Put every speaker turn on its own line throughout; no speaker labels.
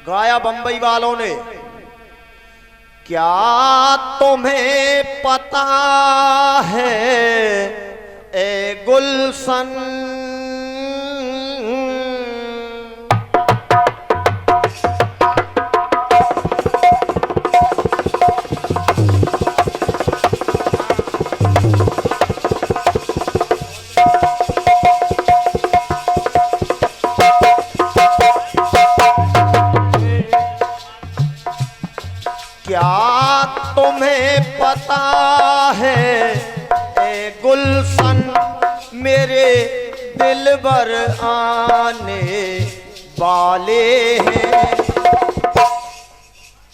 गाया बंबई वालों ने। क्या तुम्हें पता है ए गुलशन, क्या तुम्हें पता है ए गुलशन, मेरे दिलबर आने वाले हैं।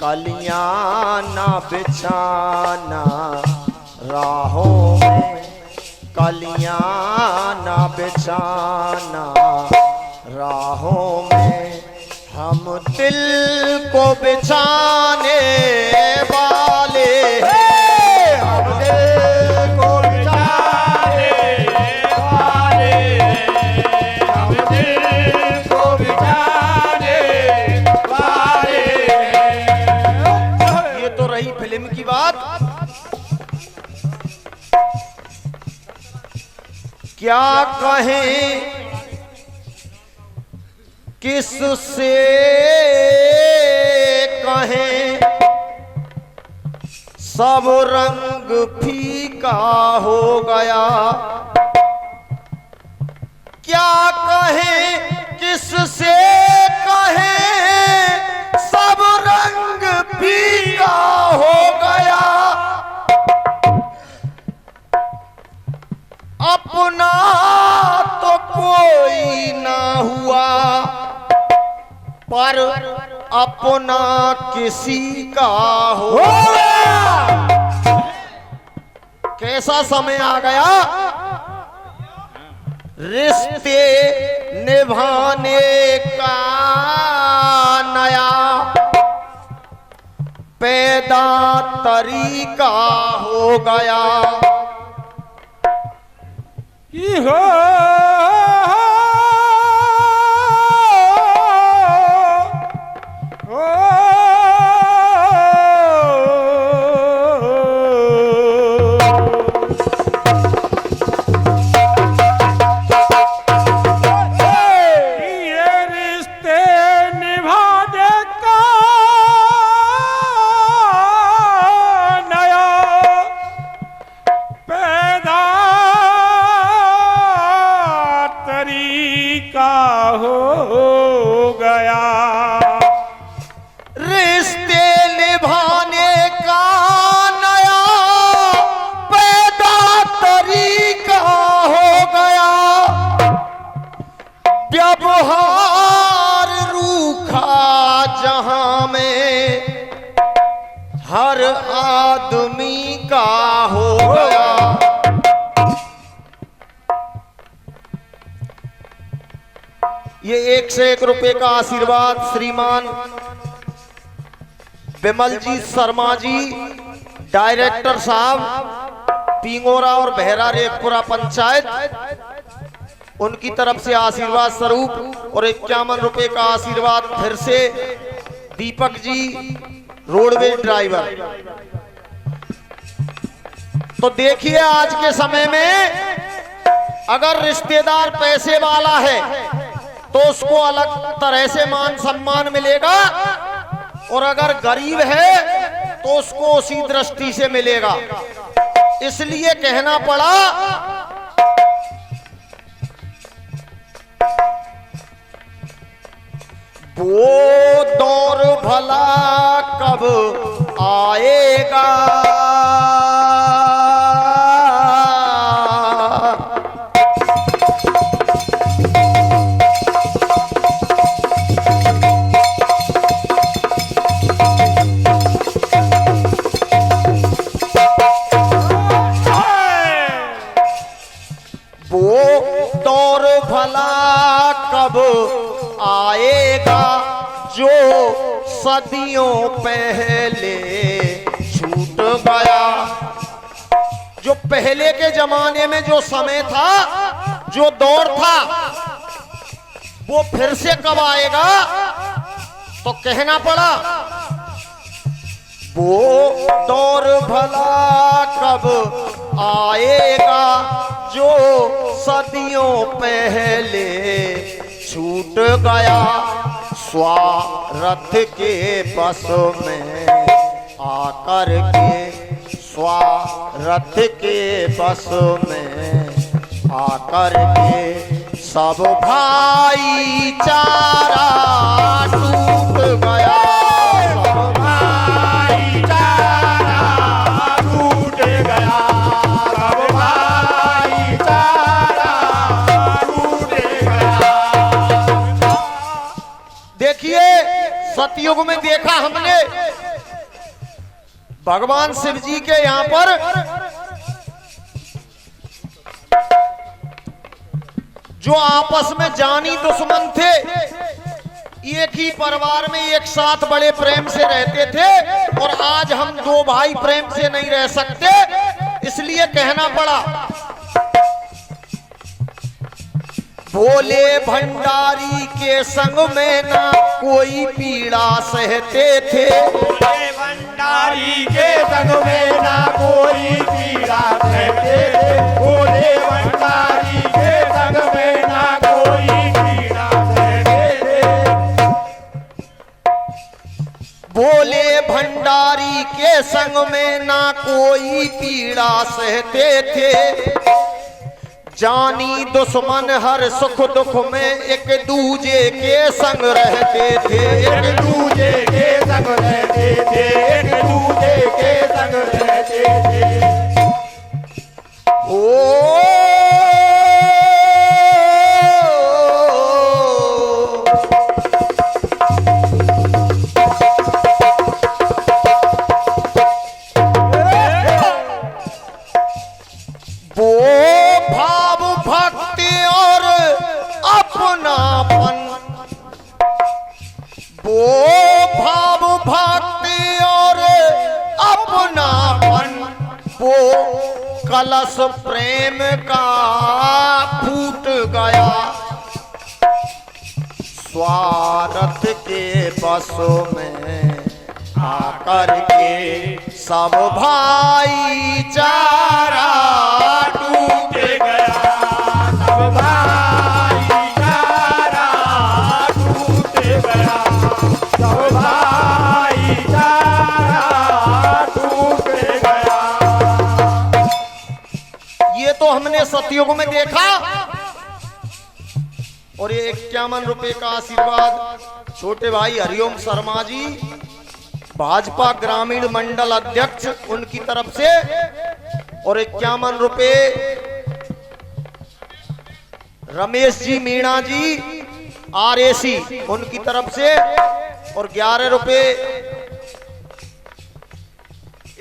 कलियां ना बिछाना राहों में, कलियां ना बिछाना राहों में, हम दिल को बिछाने वाले हैं। हम दिल को बिछाने वाले हैं। हम दिल को बिछाने वाले हैं। ये तो रही फिल्म की बात। क्या कहें किससे कहें, सब रंग फीका हो गया। क्या कहें किससे कहें, सब रंग फीका हो गया। अपना तो कोई ना हुआ, पर अपना किसी का हो गया। कैसा समय आ गया, रिश्ते निभाने का नया पैदा तरीका हो गया। व्यवहार रूखा जहां में हर आदमी का हो गया। ये 1 से 1 रुपए का आशीर्वाद श्रीमान विमल जी शर्मा जी, डायरेक्टर साहब पिंगोरा और बहरा रेखपुरा पंचायत, उनकी तरफ से आशीर्वाद स्वरूप। और 51 रुपए का आशीर्वाद फिर से दीपक जी रोडवेज ड्राइवर। तो देखिए आज के समय में अगर रिश्तेदार पैसे वाला है तो उसको अलग तरह से मान सम्मान मिलेगा, और अगर गरीब है तो उसको उसी दृष्टि से मिलेगा। इसलिए कहना पड़ा वो दौर भला कब आएगा, वो दौर भला कब आएगा जो सदियों पहले छूट गया। जो पहले के जमाने में जो समय था, जो दौर था, वो फिर से कब आएगा? तो कहना पड़ा वो दौर भला कब आएगा जो सदियों पहले छूट गया स्वार्थ के बस में आकर के स्वार्थ के बस में आकर के सब भाईचारा टूट गया सब भाईचारा टूट गया सब भाईचारा टूट गया। देखिए सतयुग में देखा हमने भगवान शिव जी के यहां पर जो आपस में जानी दुश्मन थे एक ही परिवार में एक साथ बड़े प्रेम से रहते थे और आज हम दो भाई प्रेम से नहीं रह सकते, इसलिए कहना पड़ा भोले भंडारी के संग में ना कोई पीड़ा सहते थे
भोले भंडारी के संग में ना कोई पीड़ा सहते थे भोले भंडारी के संग में ना कोई पीड़ा सहते थे
भोले भंडारी के संग में ना कोई पीड़ा सहते थे जानी दुश्मन हर सुख दुख में एक दूजे के संग रहते थे
एक दूजे के संग रहते थे एक दूजे के संग रहते थे।
ओ भाव भक्ति और अपनापन वो कलश प्रेम का फूट गया स्वार्थ के बस में आकर के सब भाईचारा
टूट गया सब भाईचारा टूट गया सब भाईचारा टूट गया।
ये तो हमने सतयुग में देखा और ये 51 रुपए का आशीर्वाद छोटे भाई हरिओम शर्मा जी भाजपा ग्रामीण मंडल अध्यक्ष उनकी तरफ से और 51 रुपए रमेश जी मीणा जी आरएसी उनकी तरफ से और 11 रुपए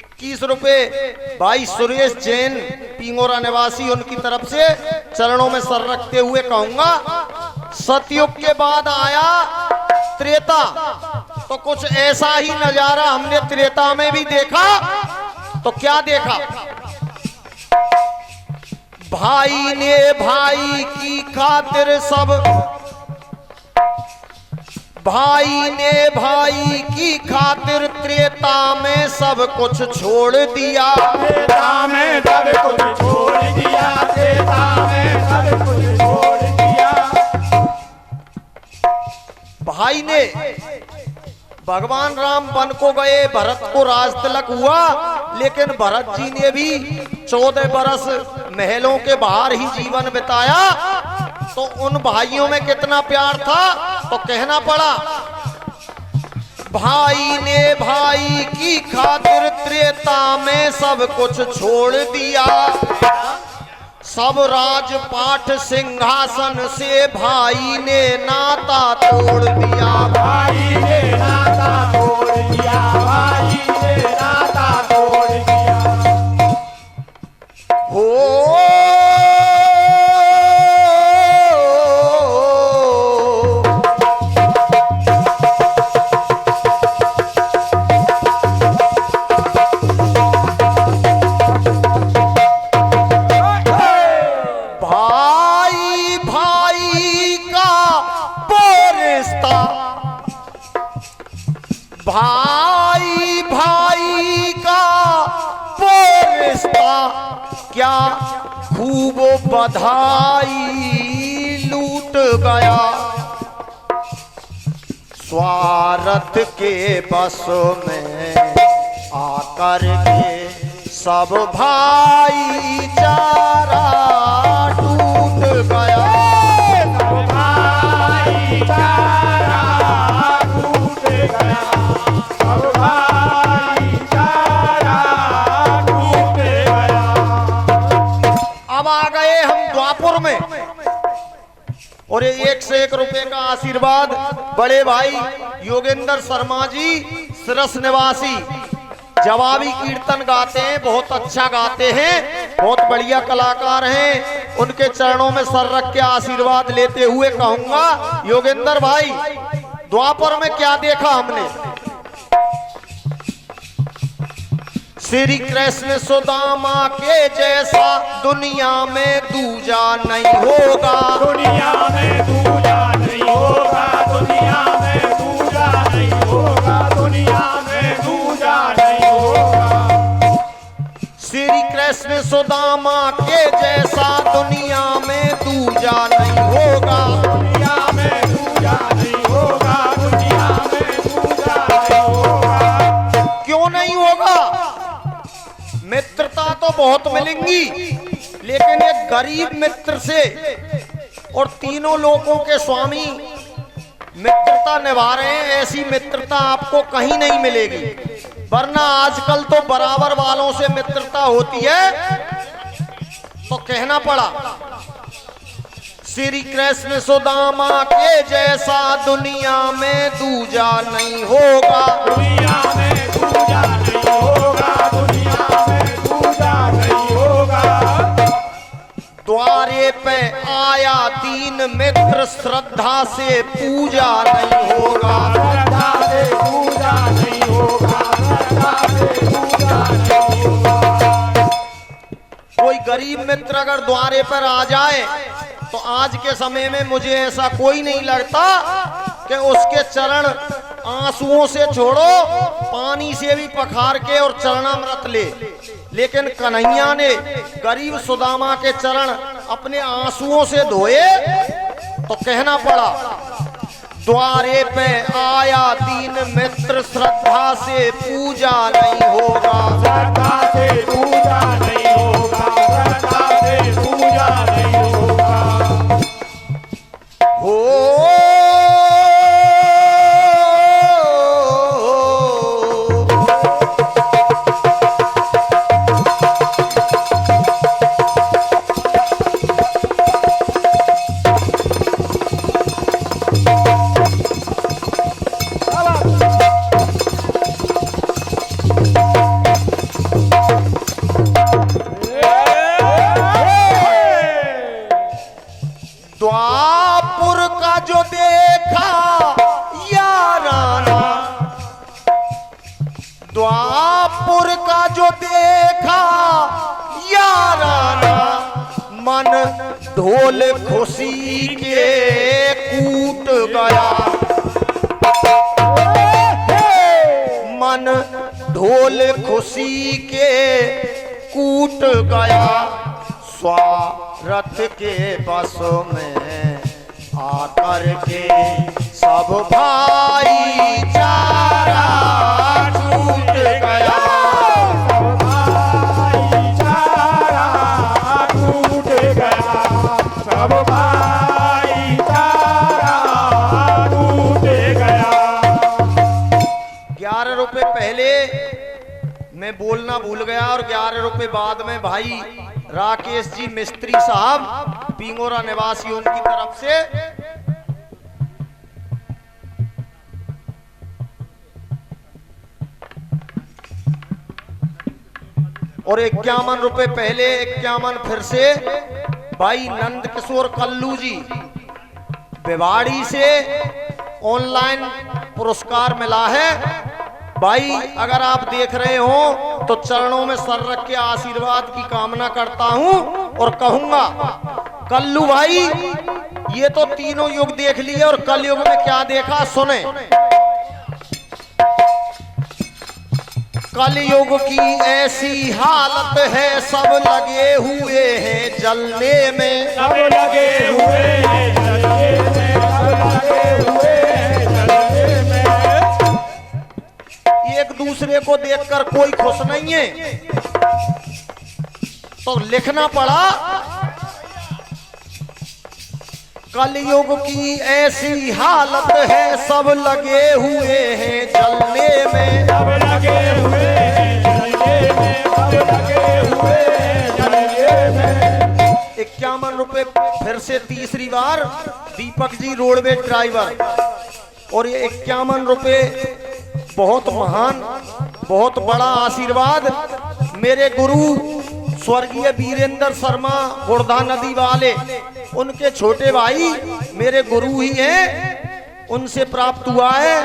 21 रुपए भाई सुरेश जैन पिंगोरा निवासी उनकी तरफ से चरणों में सर रखते हुए कहूंगा सतयुग के बाद आया त्रेता तो कुछ ऐसा ही नजारा हमने त्रेता में भी देखा। तो क्या देखा भाई ने भाई की खातिर सब भाई ने भाई की खातिर त्रेता में सब कुछ छोड़ दिया
त्रेता में सब कुछ छोड़ दिया त्रेता में सब कुछ छोड़ दिया।
भाई ने भगवान राम वन को गए भरत को राज तिलक हुआ लेकिन भरत जी ने भी 14 बरस महलों के बाहर ही जीवन बिताया। तो उन भाइयों में कितना प्यार था तो कहना पड़ा भाई ने भाई की खातिर त्रेता में सब कुछ छोड़ दिया सब राजपाट सिंहासन से भाई ने नाता तोड़ दिया
भाई ने नाता तोड़ दिया भाई ने नाता तोड़ दिया।
हो खूब बधाई लूट गया, स्वार्थ के बस में आकर के सब भाईचारा टूट गया। अब आ गए हम द्वापुर में, और ये 1 से 1 रुपए का आशीर्वाद बड़े भाई योगेंद्र शर्मा जी सिरस निवासी जवाबी कीर्तन गाते हैं, बहुत अच्छा गाते हैं, बहुत बढ़िया कलाकार हैं। उनके चरणों में सर रख के आशीर्वाद लेते हुए कहूंगा, योगेंद्र भाई द्वापर में क्या देखा हमने? श्री कृष्ण सुदामा के जैसा दुनिया में दूजा नहीं होगा,
दुनिया में दूजा नहीं होगा, दुनिया में दूजा नहीं होगा, दुनिया में दूजा नहीं होगा।
श्री कृष्ण सुदामा के जैसा दुनिया में दूजा नहीं होगा,
दुनिया में दूजा नहीं होगा, दुनिया में दूजा नहीं होगा।
क्यों नहीं होगा? मित्रता तो बहुत मिलेंगी, लेकिन एक गरीब मित्र से और तीनों लोगों के स्वामी मित्रता निभा रहे हैं, ऐसी मित्रता आपको कहीं नहीं मिलेगी। वरना आजकल तो बराबर वालों से मित्रता होती है, तो कहना पड़ा श्री कृष्ण सुदामा के जैसा दुनिया में दूजा नहीं होगा,
दुनिया में दूजा नहीं होगा, दुनिया में दूजा नहीं होगा।
द्वारे पे आया दीन मित्र, श्रद्धा से पूजा नहीं होगा,
श्रद्धा से पूजा नहीं होगा, श्रद्धा से पूजा नहीं होगा।
कोई गरीब मित्र अगर द्वारे पर आ जाए तो आज के समय में मुझे ऐसा कोई नहीं लगता कि उसके चरण आंसुओं से छोड़ो, पानी से भी पखार के और चरणामृत ले। लेकिन कन्हैया ने गरीब सुदामा के चरण अपने आंसुओं से धोए, तो कहना पड़ा द्वारे पे आया दीन मित्र, श्रद्धा से पूजा नहीं होगा,
श्रद्धा से पूजा नहीं होगा, श्रद्धा से पूजा नहीं होगा।
द्वापुर का जो देखा याराना, द्वापुर का जो देखा याराना, मन ढोल खुशी के कूट गया, मन ढोल खुशी के कूट गया, स्वार्थ के बस में आकर के सब भाईचारा टूट गया,
भाईचारा टूट गया, सब भाईचारा टूट गया।
11 रुपए पहले मैं बोलना भूल गया और 11 रुपए बाद में भाई राकेश जी मिस्त्री साहब पिंगोरा निवासी, उनकी तरफ से और 51 रुपए पहले 51 फिर से भाई नंद किशोर कल्लू जी भिवाड़ी से ऑनलाइन पुरस्कार मिला है। भाई अगर आप देख रहे हो तो चरणों में सर रख के आशीर्वाद की कामना करता हूं और कहूंगा कल्लू भाई ये तो तीनों युग देख लिए और कल युग में क्या देखा सुने। कलयुग की ऐसी हालत है, सब लगे हुए हैं जलने में।
सब लगे हुए हैं जलने में, सब लगे हुए हैं जलने में।
एक दूसरे को देखकर कोई खुश नहीं है, तो लिखना पड़ा कलयुग की ऐसी हालत है, सब लगे हुए हैं जलने में।
सब लगे हुए हैं जलने में, सब लगे हुए हैं जलने में।
51 रुपए फिर से तीसरी बार दीपक जी रोडवेज ड्राइवर। और ये 51 रुपए बहुत महान, बहुत बड़ा आशीर्वाद मेरे गुरु स्वर्गीय वीरेंद्र शर्मा गुड़धा नदी वाले, उनके छोटे भाई मेरे गुरु ही हैं, उनसे प्राप्त हुआ है।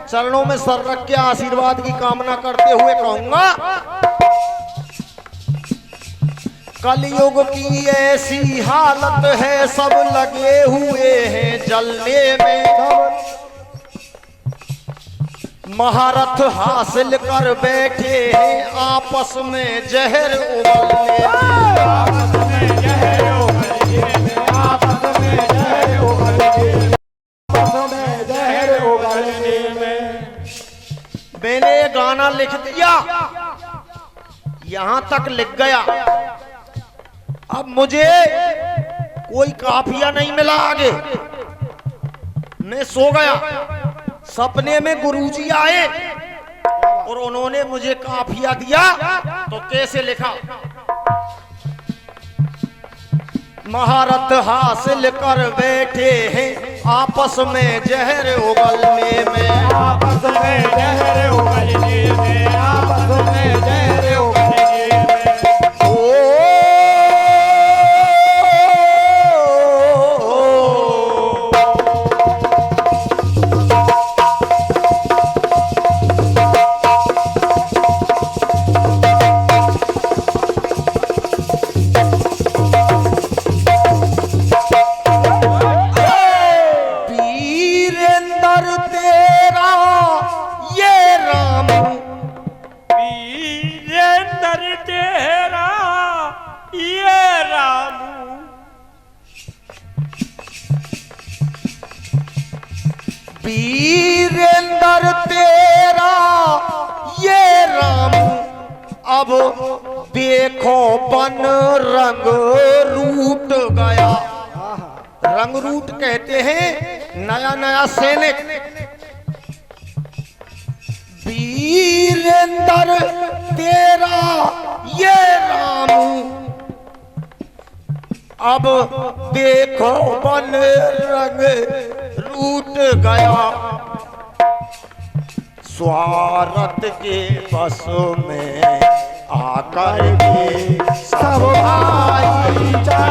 चरणों में सर रख के आशीर्वाद की कामना करते हुए कहूंगा, कलयुग की ऐसी हालत है, सब लगे हुए हैं जलने में। महारथ हासिल कर बैठे हैं आपस में जहर उगलने में।
आपस में जहर उगलने, आपस में जहर उगलने, आपस में जहर उगलने में।
मैंने गाना लिख दिया, यहां तक लिख गया। अब मुझे कोई काफिया नहीं मिला आगे, मैं सो गया। सपने में गुरुजी आए और उन्होंने मुझे काफिया दिया। तो कैसे लिखा, महारत हासिल कर बैठे हैं आपस में जहर उगलने में।
आपस में जहर उगलने में, आपस में जहर उगलने में।
ओ वीरेंद्र तेरा ये राम, अब देखो बन रंग रूट गया। रंग रूट कहते हैं नया नया सैनिक। वीरेंद्र तेरा ये राम, अब देखो बन रंग रूट गया। स्वार्थ के बस में आकर के सब भाईचारा